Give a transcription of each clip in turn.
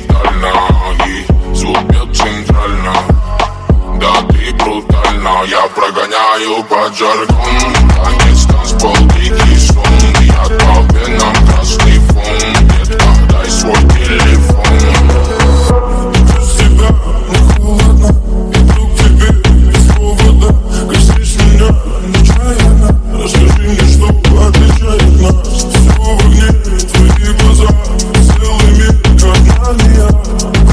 кристально, и звук бьет центрально. Да, ты брутально, я прогоняю под жаргон. Танец, танцпол, дикий сон. Я по венам красный фон. Детка, дай свой телефон. Без тебя мне холодно, иду к тебе без повода. Коснись меня нечаянно, расскажи мне, что отличает нас. Все в огне, твои глаза, целый мир, как Нарния.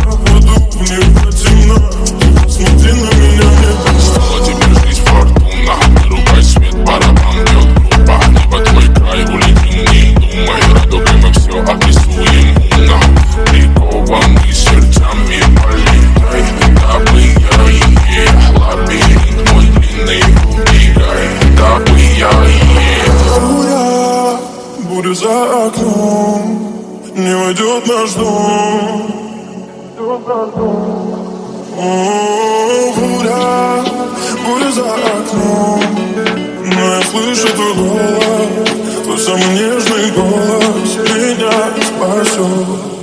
Пропаду в небо темно, посмотри на меня, мне стала тебе жизнь фортуна. Не ругай свет, барабан бьет группа. Небо твой край, улети, не думай. Радугой мы все описуем умно. Прикованы сердцами полетай. Дабы я и ел лабиринт мой длинный, убегай. Дабы я и ел. буря за окном, не войдет наш дом. О, буря за окном, но я слышу твой голос, твой самый нежный голос меня спасет.